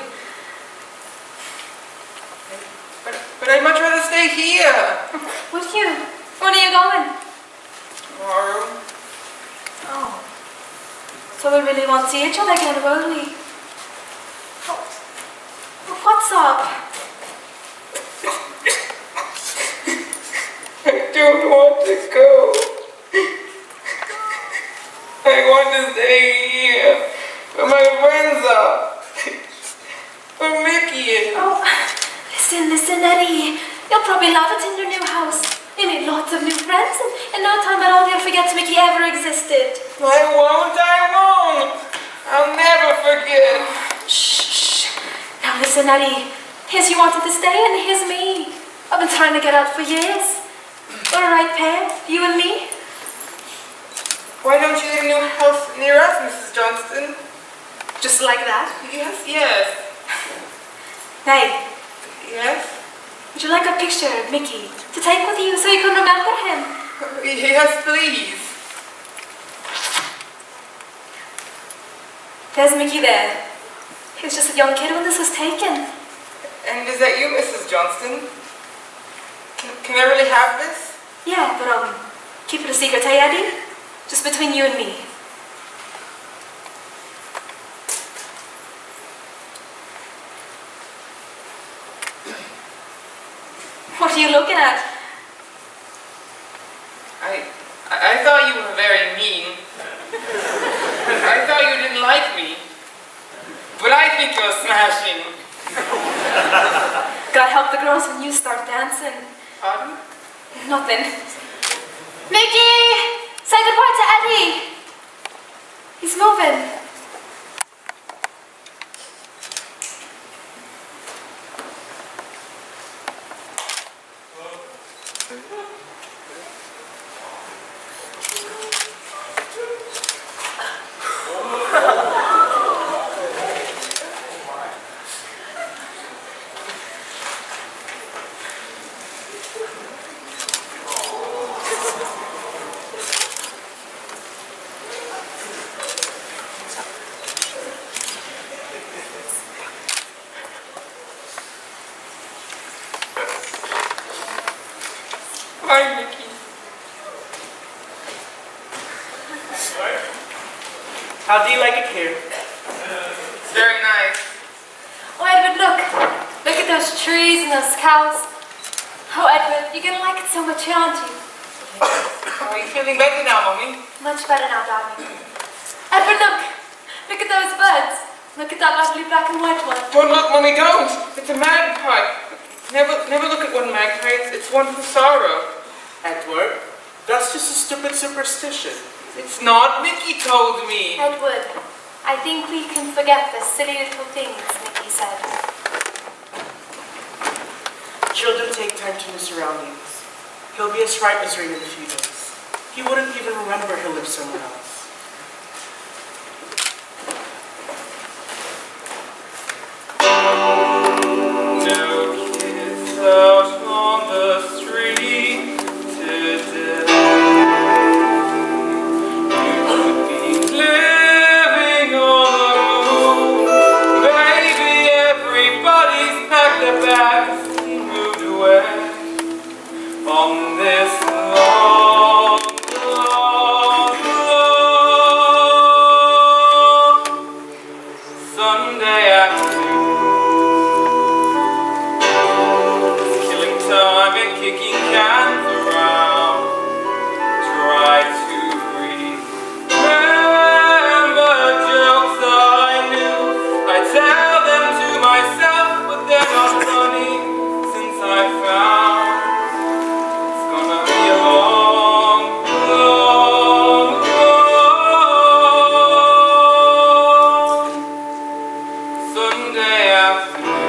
But I'd much rather stay here. Would you? When are you going? Tomorrow. Oh. So we really won't see each other again, will we? Oh. What's up? I don't want to go. I want to stay here. Where my friends are. Where Mickey is. Oh, listen, Eddie. You'll probably love it in your new house. You made lots of new friends, and in no time at all you'll forget Mickey ever existed. I won't. I'll never forget. Shh. Now listen, Eddie. Here's you wanted to stay, and here's me. I've been trying to get out for years. We're a right pair, you and me. Why don't you get a new house near us, Mrs. Johnstone? Just like that? Yes. Hey, Yes? would you like a picture of Mickey to take with you so you can remember him? Yes, please. There's Mickey there. He was just a young kid when this was taken. And is that you, Mrs. Johnstone? Can I really have this? Yeah, but keep it a secret, hey Eddie? Just between you and me. What are you looking at? I thought you were very mean. I thought you didn't like me. But I think you're smashing. God help the girls when you start dancing. Pardon? Nothing. Mickey! Say goodbye to Eddie! He's moving. How do you like it here? It's very nice. Oh, Edward, look. Look at those trees and those cows. Oh, Edward, you're gonna like it so much, aren't you? Are you feeling better now, Mommy? Much better now, darling. Edward, look. Look at those birds. Look at that lovely black and white one. Don't look, Mommy, don't. It's a magpie. Never look at one magpie. It's one for sorrow. Edward, that's just a stupid superstition. It's not. Mickey told me. Edward, I think we can forget the silly little things Mickey said. Children take time to new surroundings. He'll be as right as rain in a few days. He wouldn't even remember he lived somewhere else. No kids out on the street today. You could be living on the move. Maybe everybody's packed their bags and moved away on this long, long, long Sunday afternoon. Time and kicking cans around, try to remember jokes I knew. I tell them to myself, but they're not funny since I found it's gonna be a long, long, long Sunday afternoon.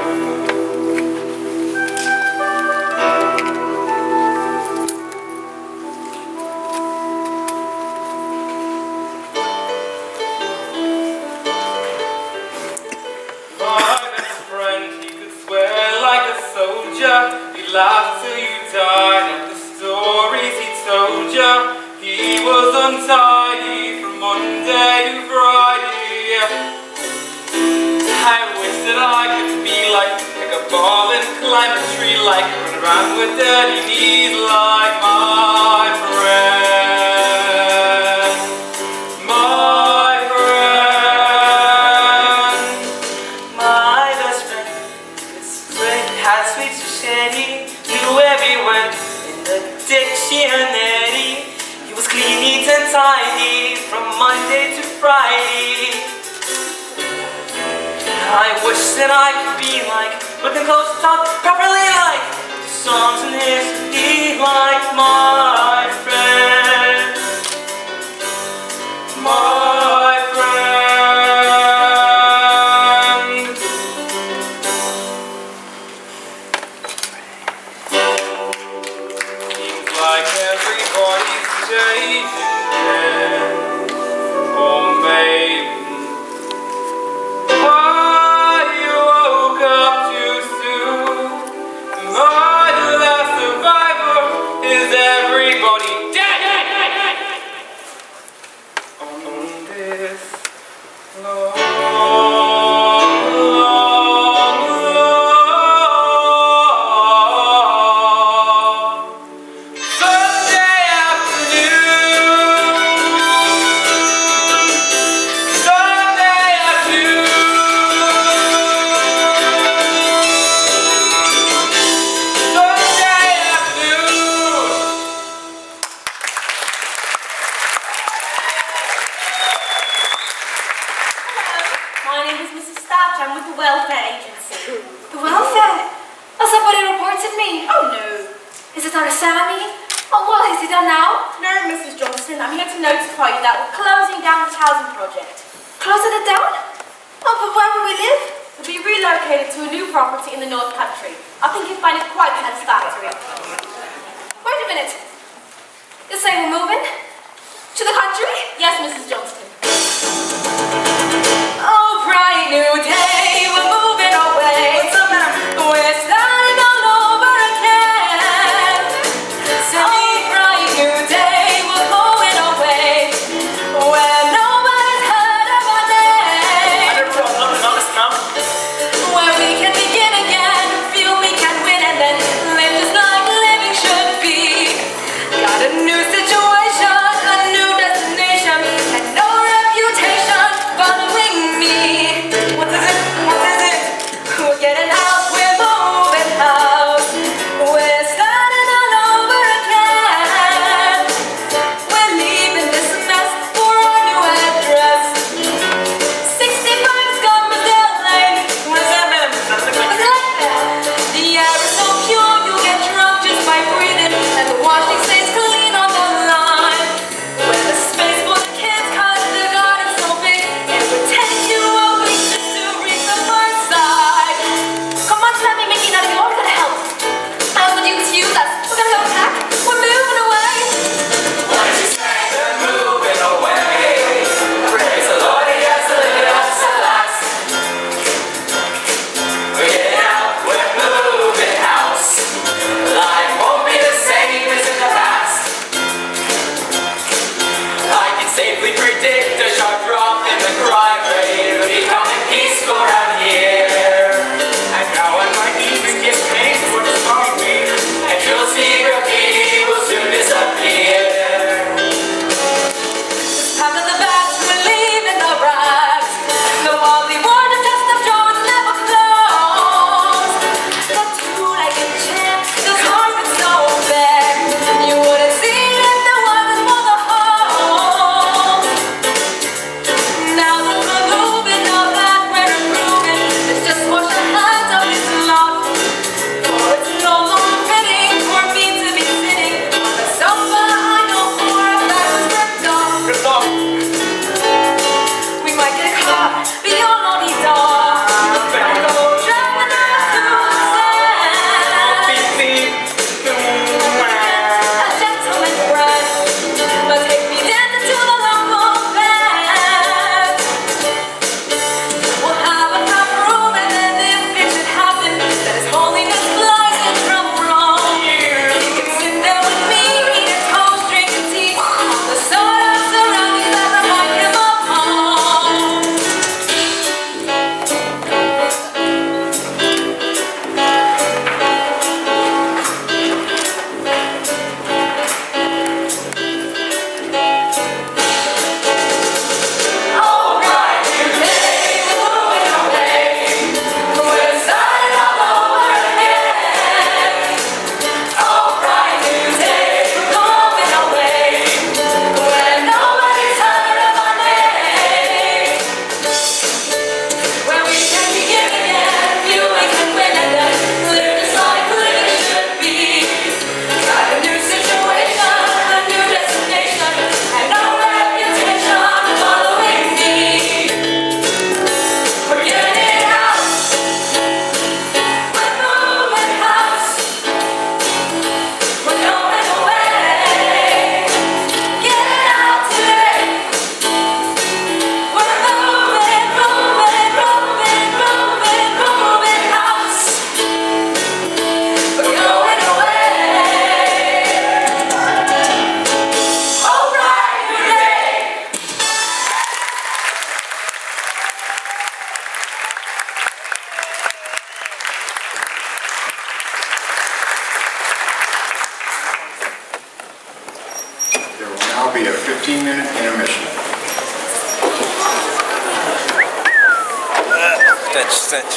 He laughed till you died at the stories he told ya. He was untidy from Monday to Friday. I wish that I could be like a ball and climb a tree, like run around with dirty knees, like my friend. My friend. My best friend is great, has sweet society, knew every word in the dictionary. He was clean, neat and tidy from Monday to Friday. I wish that I could be like, looking close to talk properly like the songs in history, like my friend. My friend. Seems like everybody's changing again. Or maybe you woke up too soon. My last survivor is everybody dead. On this long, long, long Sunday afternoon. Sunday afternoon. Sunday afternoon. My name is Mrs. Starch. I'm with the welfare agency. The welfare? Oh, somebody reported me. Oh, no. Is it our Sammy? Oh, what has he done now? No, Mrs. Johnstone. I'm here to notify you that we're closing down this housing project. Closing it down? Oh, but where will we live? We'll be relocated to a new property in the North Country. I think you'll find it quite satisfactory. Wait a minute. You're saying we're moving? To the country? Yes, Mrs. Johnstone. Oh, bright new day, we're moving away. What's up, ma'am? We're starting all over again. Oh, bright new day, we're going away. Where nobody's heard of our name. I never thought nothing on this, ma'am. Where we can begin again, feel we can win and then live just like living should be. Got a new situation, a new destination, and no Stretch, stretch.